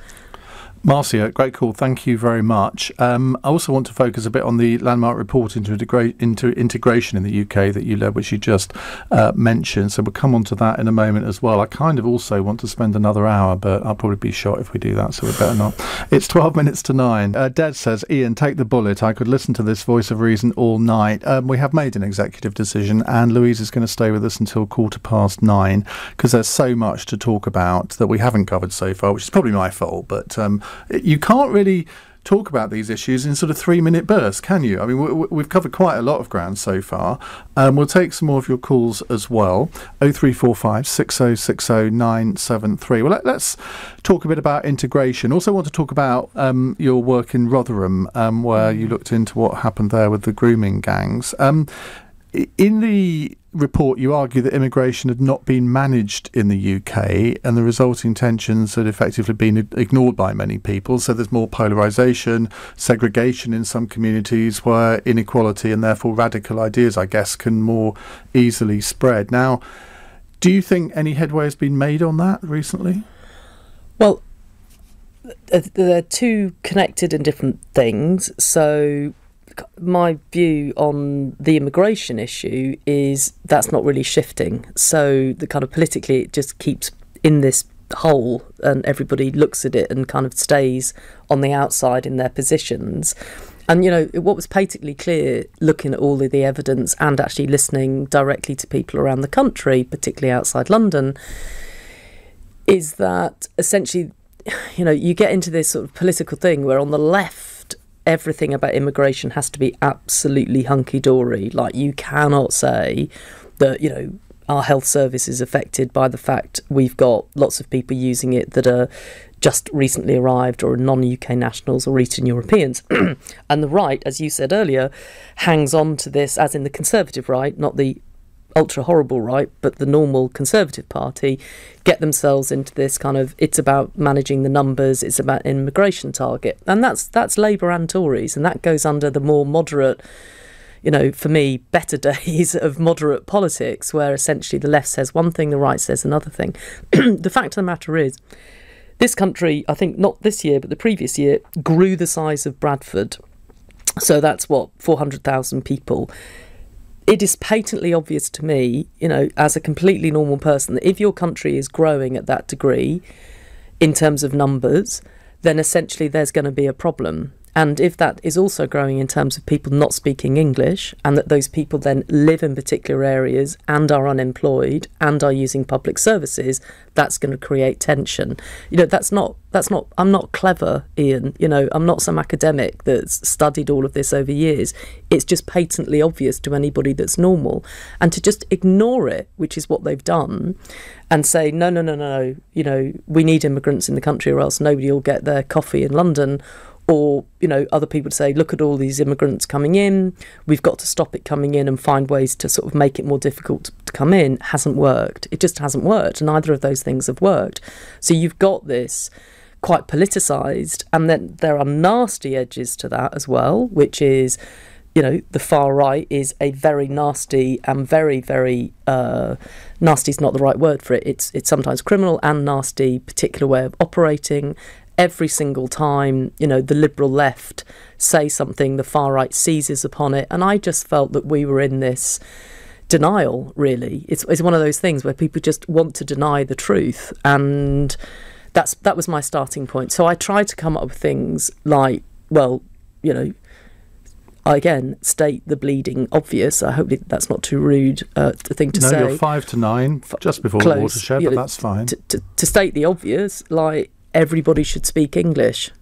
Marcia, great call. Thank you very much. I also want to focus a bit on the landmark report into integration in the UK that you led, which you just mentioned. So we'll come on to that in a moment as well. I kind of also want to spend another hour, but I'll probably be shot if we do that, so we better not. It's 12 minutes to 9. Dad says, Iain, take the bullet. I could listen to this voice of reason all night. We have made an executive decision, and Louise is going to stay with us until 9:15, because there's so much to talk about that we haven't covered so far, which is probably my fault, but you can't really talk about these issues in sort of 3-minute bursts, can you? I mean, we've covered quite a lot of ground so far. We'll take some more of your calls as well. 0345 6060 973. Well, let's talk a bit about integration. Also want to talk about your work in Rotherham, where you looked into what happened there with the grooming gangs. In the report, you argue that immigration had not been managed in the UK, and the resulting tensions had effectively been ignored by many people. So there's more polarisation, segregation in some communities, where inequality and therefore radical ideas, I guess, can more easily spread. Now, do you think any headway has been made on that recently? Well, they're two connected and different things. So my view on the immigration issue is that's not really shifting. So the kind of politically, it just keeps in this hole, and everybody looks at it and kind of stays on the outside in their positions. And, you know, what was patently clear, looking at all of the evidence and actually listening directly to people around the country, particularly outside London, is that essentially, you know, you get into this sort of political thing where on the left, everything about immigration has to be absolutely hunky-dory. Like, you cannot say that, you know, our health service is affected by the fact we've got lots of people using it that are just recently arrived or non-UK nationals or Eastern Europeans. And the right, as you said earlier, hangs on to this, as in the Conservative right, not the ultra-horrible right, but the normal Conservative Party, get themselves into this kind of, it's about managing the numbers, it's about an immigration target. And that's Labour and Tories, and that goes under the more moderate, you know, for me, better days of moderate politics, where essentially the left says one thing, the right says another thing. The fact of the matter is, this country, I think not this year, but the previous year, grew the size of Bradford. So that's 400,000 people. It is patently obvious to me, you know, as a completely normal person, that if your country is growing at that degree in terms of numbers, then essentially there's going to be a problem. And if that is also growing in terms of people not speaking English, and that those people then live in particular areas and are unemployed and are using public services, that's going to create tension. You know, that's not, I'm not clever, Iain. You know, I'm not some academic that's studied all of this over years. It's just patently obvious to anybody that's normal. And to just ignore it, which is what they've done, and say, no, you know, we need immigrants in the country or else nobody will get their coffee in London. Or, you know, other people say, look at all these immigrants coming in, we've got to stop it coming in and find ways to sort of make it more difficult to come in, hasn't worked. It just hasn't worked. And neither of those things have worked. So you've got this quite politicised, and then there are nasty edges to that as well, which is, you know, the far right is a very nasty and very, very, nasty is not the right word for it. It's sometimes criminal and nasty, particular way of operating. Every single time, you know, the liberal left say something, the far right seizes upon it. And I just felt that we were in this denial, really. It's one of those things where people just want to deny the truth. And that was my starting point. So I tried to come up with things like, well, you know, again, state the bleeding obvious. I hope that's not too rude a thing to say. No, you're 5 to 9, just before the watershed, but that's fine. To state the obvious, like, everybody should speak English.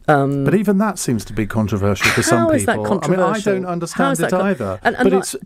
But even that seems to be controversial for some people. How is that controversial? I mean, I don't understand it either.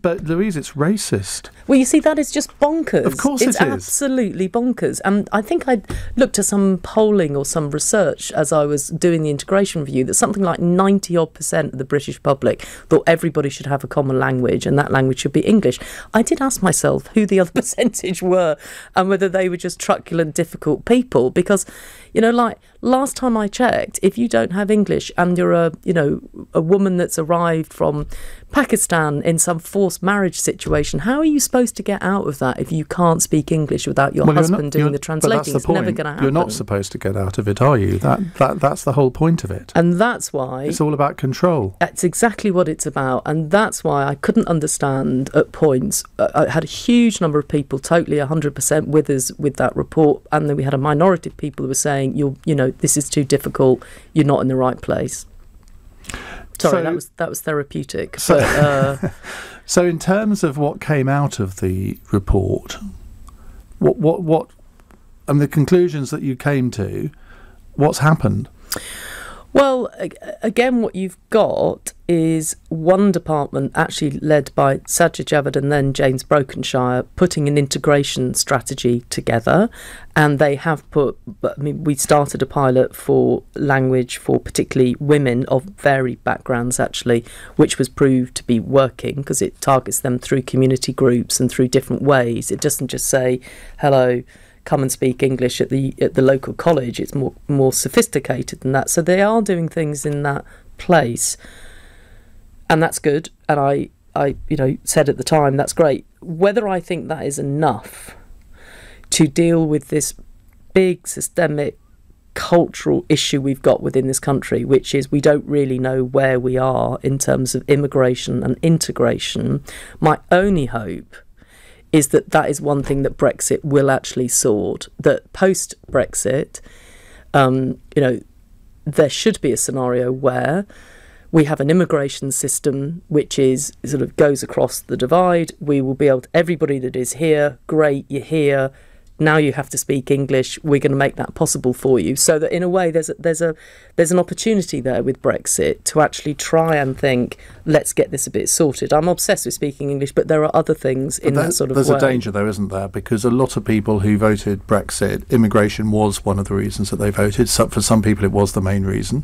But Louise, it's racist. Well, you see, that is just bonkers. Of course it is. It's absolutely bonkers. And I think I looked at some polling or some research as I was doing the integration review that something like 90-odd% of the British public thought everybody should have a common language and that language should be English. I did ask myself who the other percentage were and whether they were just truculent, difficult people, because, you know, like, last time I checked, if you don't have English and you're a woman that's arrived from Pakistan in some forced marriage situation, how are you supposed to get out of that if you can't speak English without your husband doing the translating? But that's the it's point. Never going to happen. You're not supposed to get out of it, are you? That's the whole point of it. And that's why it's all about control. That's exactly what it's about. And that's why I couldn't understand at points. I had a huge number of people totally 100% with us with that report, and then we had a minority of people who were saying, you know, this is too difficult, you're not in the right place. Sorry, that was therapeutic. So in terms of what came out of the report, what and the conclusions that you came to, what's happened? Well, again, what you've got is one department, actually led by Sajid Javid and then James Brokenshire, putting an integration strategy together. And they have we started a pilot for language for particularly women of varied backgrounds, actually, which was proved to be working because it targets them through community groups and through different ways. It doesn't just say, hello, come and speak English at the local college. It's more sophisticated than that. So they are doing things in that place, and that's good. And I said at the time, that's great. Whether I think that is enough to deal with this big systemic cultural issue we've got within this country, which is we don't really know where we are in terms of immigration and integration. My only hope is that that is one thing that Brexit will actually sort, that post-Brexit, there should be a scenario where we have an immigration system which is sort of goes across the divide. We will be able to, everybody that is here, great, you're here, now you have to speak English, we're going to make that possible for you. So that in a way there's an opportunity there with Brexit to actually try and think, let's get this a bit sorted. I'm obsessed with speaking English, but there are other things in that sort of there's way. a danger though, isn't there? Because a lot of people who voted Brexit, immigration was one of the reasons that they voted. So for some people it was the main reason.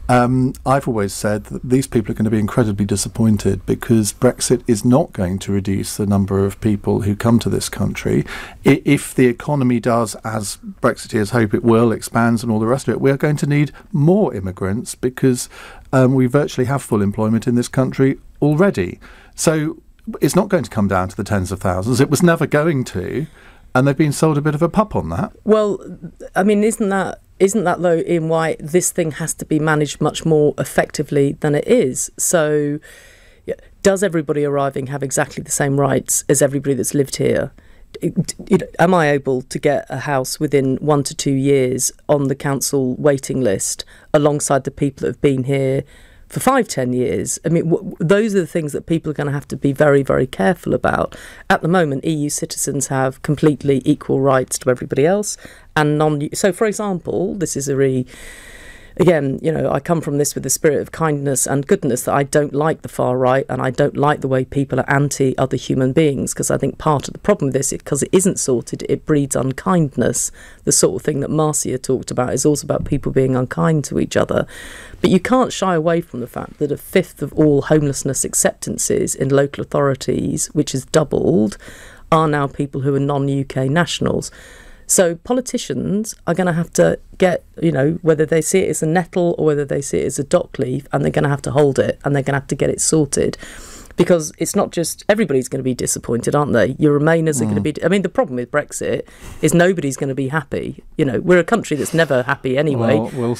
I've always said that these people are going to be incredibly disappointed because Brexit is not going to reduce the number of people who come to this country. If the economy does, as Brexiteers hope it will, expands and all the rest of it, we're going to need more immigrants because we virtually have full employment in this country already. So it's not going to come down to the tens of thousands. It was never going to, and they've been sold a bit of a pup on that. Well, I mean, isn't that though in why this thing has to be managed much more effectively than it is? So does everybody arriving have exactly the same rights as everybody that's lived here? Am I able to get a house within 1 to 2 years on the council waiting list alongside the people that have been here for 5-10 years? I mean, those are the things that people are going to have to be very, very careful about. At the moment, EU citizens have completely equal rights to everybody else, and so, for example, this is a really, again, I come from this with the spirit of kindness and goodness, that I don't like the far right and I don't like the way people are anti other human beings, because I think part of the problem with this is because it isn't sorted, it breeds unkindness. The sort of thing that Marcia talked about is also about people being unkind to each other. But you can't shy away from the fact that a fifth of all homelessness acceptances in local authorities, which has doubled, are now people who are non-UK nationals. So politicians are going to have to get, whether they see it as a nettle or whether they see it as a dock leaf, and they're going to have to hold it and they're going to have to get it sorted. Because it's not just, everybody's going to be disappointed, aren't they? Your Remainers are going to be, the problem with Brexit is nobody's going to be happy. We're a country that's never happy anyway. Well,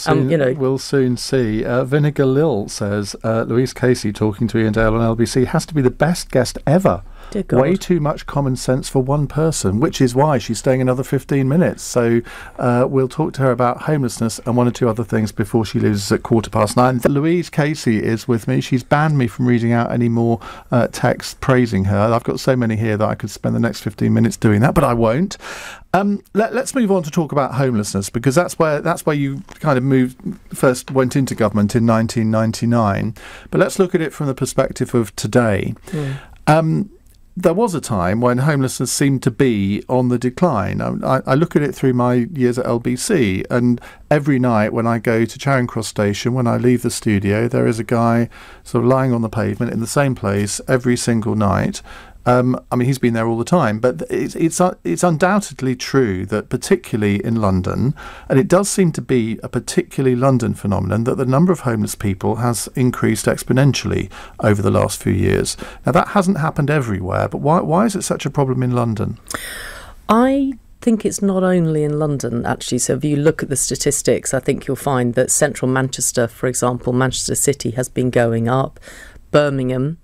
we'll soon see. Vinegar Lil says, Louise Casey talking to Iain Dale on LBC has to be the best guest ever. Dear God. Way too much common sense for one person, which is why she's staying another 15 minutes. So we'll talk to her about homelessness and one or two other things before she leaves at 9:15. Louise Casey is with me. She's banned me from reading out any more texts praising her. I've got so many here that I could spend the next 15 minutes doing that, but I won't. Let's move on to talk about homelessness, because that's where you kind of first went into government in 1999. But let's look at it from the perspective of today. There was a time when homelessness seemed to be on the decline. I look at it through my years at LBC, and every night when I go to Charing Cross Station, when I leave the studio, there is a guy sort of lying on the pavement in the same place every single night. He's been there all the time, but it's undoubtedly true that particularly in London, and it does seem to be a particularly London phenomenon, that the number of homeless people has increased exponentially over the last few years. Now, that hasn't happened everywhere, but why is it such a problem in London? I think it's not only in London, actually. So if you look at the statistics, I think you'll find that central Manchester, for example, Manchester City, has been going up. Birmingham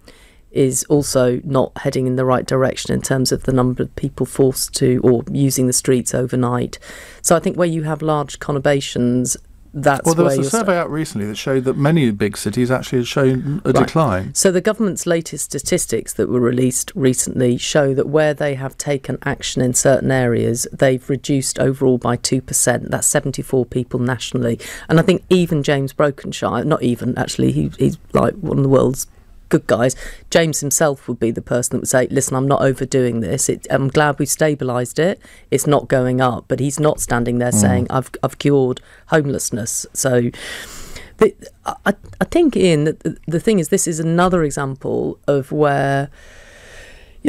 is also not heading in the right direction in terms of the number of people forced to or using the streets overnight. So I think where you have large conurbations, that's where there was a survey out recently that showed that many big cities actually had shown a decline. So the government's latest statistics that were released recently show that where they have taken action in certain areas, they've reduced overall by 2%. That's 74 people nationally. And I think even James Brokenshire, not even actually, he's like one of the world's good guys, James himself would be the person that would say, listen, I'm not overdoing this. I'm glad we've stabilised it. It's not going up. But he's not standing there saying, I've cured homelessness. So I think, Ian, that the thing is, this is another example of where,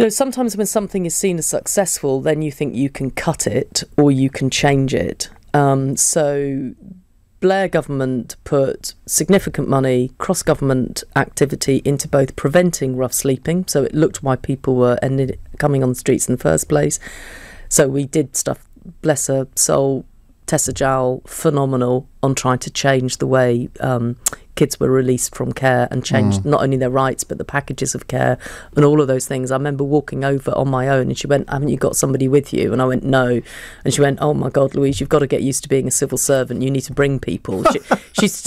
sometimes when something is seen as successful, then you think you can cut it or you can change it. So Blair government put significant money, cross-government activity into both preventing rough sleeping, so it looked why people were coming on the streets in the first place. So we did stuff, bless her soul, Tessa Jowell, phenomenal on trying to change the way kids were released from care and changed not only their rights but the packages of care and all of those things. I remember walking over on my own and she went, haven't you got somebody with you? And I went, no. And she went, oh my God, Louise, you've got to get used to being a civil servant. You need to bring people. She used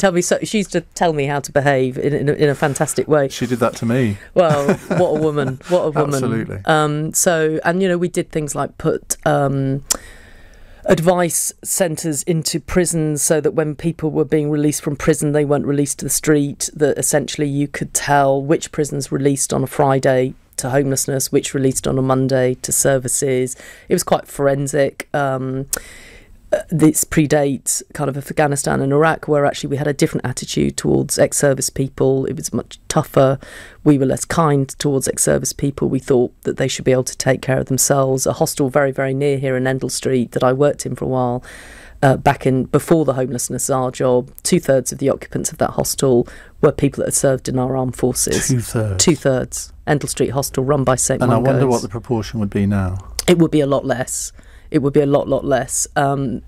to tell me how to behave in a fantastic way. She did that to me. Well, what a woman. What a woman. Absolutely. We did things like put advice centres into prisons so that when people were being released from prison, they weren't released to the street, that essentially you could tell which prisons released on a Friday to homelessness, which released on a Monday to services. It was quite forensic. This predates kind of Afghanistan and Iraq, where actually we had a different attitude towards ex-service people. It was much tougher. We were less kind towards ex-service people. We thought that they should be able to take care of themselves. A hostel very, very near here in Endell Street that I worked in for a while, before the Homelessness Tsar job, 2/3 of the occupants of that hostel were people that had served in our armed forces. 2/3? 2/3. Endell Street Hostel, run by St Mungo's. And I wonder what the proportion would be now. It would be a lot less. It would be a lot less. And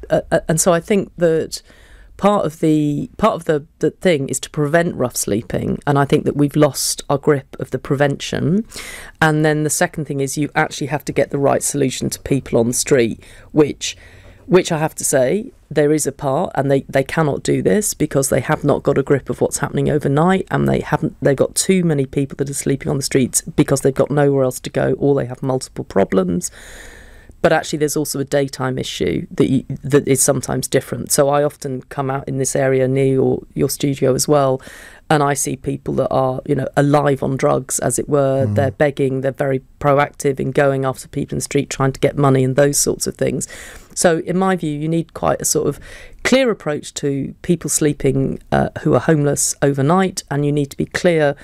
so I think that part of the thing is to prevent rough sleeping, and I think that we've lost our grip of the prevention. And then the second thing is you actually have to get the right solution to people on the street, which I have to say, there is a part, and they cannot do this because they have not got a grip of what's happening overnight, and they've got too many people that are sleeping on the streets because they've got nowhere else to go, or they have multiple problems. But actually there's also a daytime issue that is sometimes different. So I often come out in this area near your studio as well, and I see people that are, alive on drugs, as it were. They're begging, they're very proactive in going after people in the street, trying to get money and those sorts of things. So in my view, you need quite a sort of clear approach to people sleeping who are homeless overnight, and you need to be clear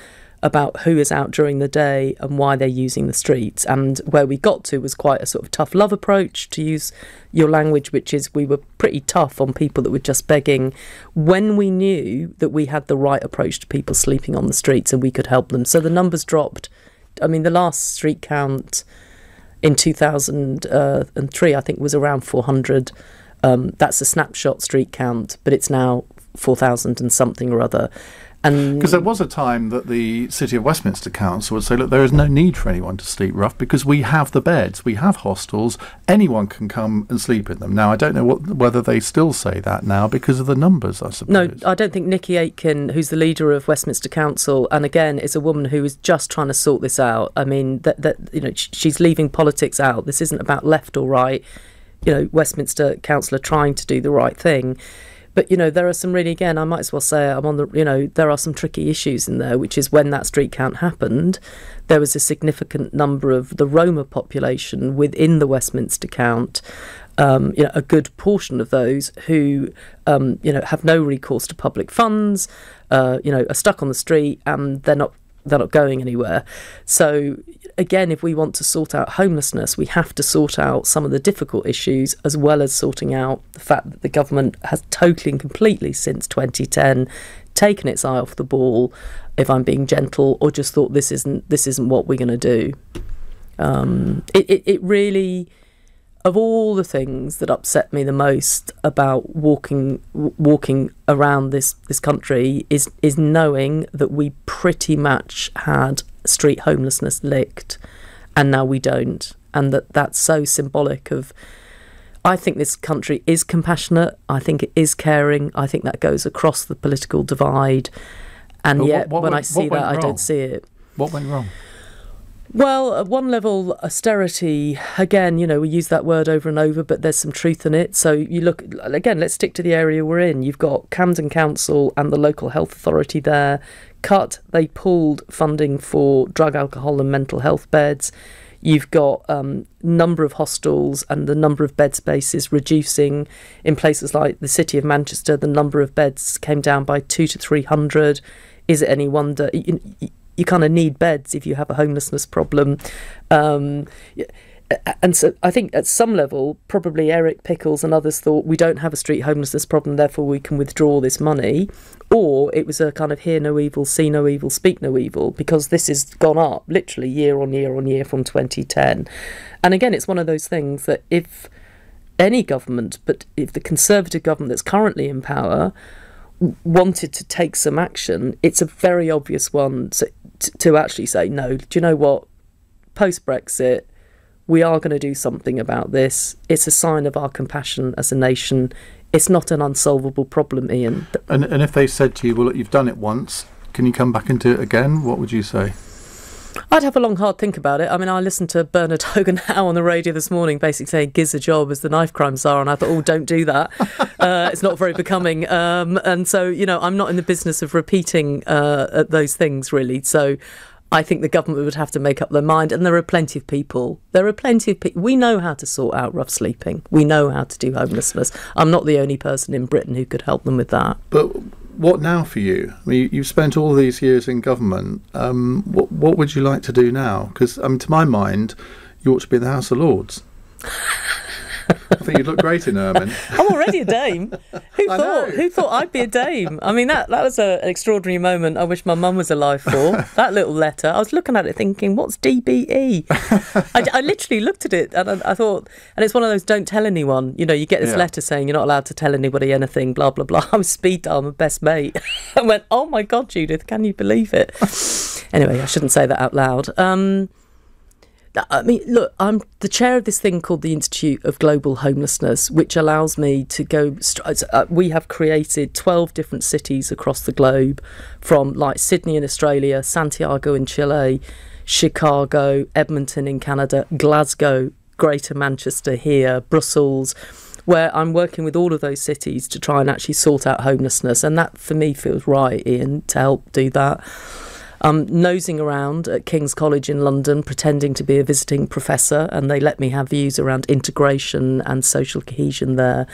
about who is out during the day and why they're using the streets. And where we got to was quite a sort of tough love approach, to use your language, which is we were pretty tough on people that were just begging when we knew that we had the right approach to people sleeping on the streets and we could help them. So the numbers dropped. I mean, the last street count in 2003, I think, was around 400. That's a snapshot street count, but it's now 4,000 and something or other. Because there was a time that the City of Westminster Council would say, look, there is no need for anyone to sleep rough because we have the beds, we have hostels, anyone can come and sleep in them. Now, I don't know whether they still say that now because of the numbers, I suppose. No, I don't think Nikki Aitken, who's the leader of Westminster Council, and again, is a woman who is just trying to sort this out. I mean, she's leaving politics out. This isn't about left or right. Westminster Council are trying to do the right thing. But, there are some really, again, I might as well say there are some tricky issues in there, which is when that street count happened, there was a significant number of the Roma population within the Westminster count, a good portion of those who, have no recourse to public funds, are stuck on the street and they're not going anywhere. So again, if we want to sort out homelessness, we have to sort out some of the difficult issues, as well as sorting out the fact that the government has totally and completely since 2010 taken its eye off the ball, if I'm being gentle, or just thought this isn't what we're going to do. It really, of all the things that upset me the most about walking around this country is knowing that we pretty much had street homelessness licked, and now we don't, and that's so symbolic of. I think this country is compassionate. I think it is caring. I think that goes across the political divide, and yet when I see that, I don't see it. What went wrong? Well, at one level, austerity, again, we use that word over and over, but there's some truth in it. So you look, again, let's stick to the area we're in. You've got Camden Council and the local health authority there. They pulled funding for drug, alcohol and mental health beds. You've got number of hostels and the number of bed spaces reducing. In places like the City of Manchester, the number of beds came down by 200 to 300. Is it any wonder? You kind of need beds if you have a homelessness problem. And so I think at some level, probably Eric Pickles and others thought we don't have a street homelessness problem, therefore we can withdraw this money. Or it was a kind of hear no evil, see no evil, speak no evil, because this has gone up literally year on year on year from 2010. And again, it's one of those things that if any government, but if the Conservative government that's currently in power wanted to take some action, it's a very obvious one to actually say, no, do you know what? Post-Brexit, we are going to do something about this. It's a sign of our compassion as a nation. It's not an unsolvable problem, Ian. And if they said to you, well, look, you've done it once, can you come back and do it again? What would you say? I'd have a long, hard think about it. I mean, I listened to Bernard Hogan Howe on the radio this morning basically saying gives a job as the knife crime czar, and I thought, oh, don't do that. It's not very becoming. And so, you know, I'm not in the business of repeating those things, really. So I think the government would have to make up their mind, and there are plenty of people. We know how to sort out rough sleeping. We know how to do homelessness. I'm not the only person in Britain who could help them with that. But what now for you? I mean, you've spent all these years in government. What would you like to do now? Because, to my mind, you ought to be in the House of Lords. I think you'd look great in ermine. I'm already a dame. Who thought I'd be a dame? I mean, that was an extraordinary moment I wish my mum was alive for. That little letter. I was looking at it thinking, what's DBE? I literally looked at it and I thought, and it's one of those don't tell anyone. You know, you get this letter saying you're not allowed to tell anybody anything, blah, blah, blah. I was speed dial, my best mate. I went, oh my God, Judith, can you believe it? Anyway, I shouldn't say that out loud. I mean, look, I'm the chair of this thing called the Institute of Global Homelessness, which allows me to go... we have created 12 different cities across the globe, from like Sydney in Australia, Santiago in Chile, Chicago, Edmonton in Canada, Glasgow, Greater Manchester here, Brussels, where I'm working with all of those cities to try and actually sort out homelessness. And that, for me, feels right, Ian, to help do that. Nosing around at King's College in London, pretending to be a visiting professor, and they let me have views around integration and social cohesion there.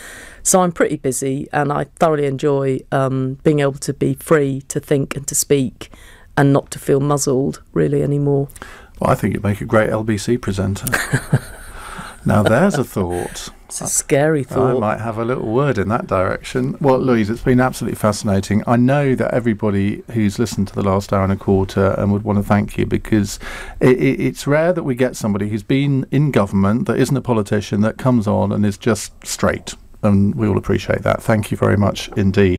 So I'm pretty busy, and I thoroughly enjoy being able to be free to think and to speak and not to feel muzzled, really, anymore. Well, I think you'd make a great LBC presenter. Now, there's a thought. It's a scary thought. I might have a little word in that direction. Well, Louise, it's been absolutely fascinating. I know that everybody who's listened to the last hour and a quarter and would want to thank you, because it's rare that we get somebody who's been in government, that isn't a politician, that comes on and is just straight. And we all appreciate that. Thank you very much indeed.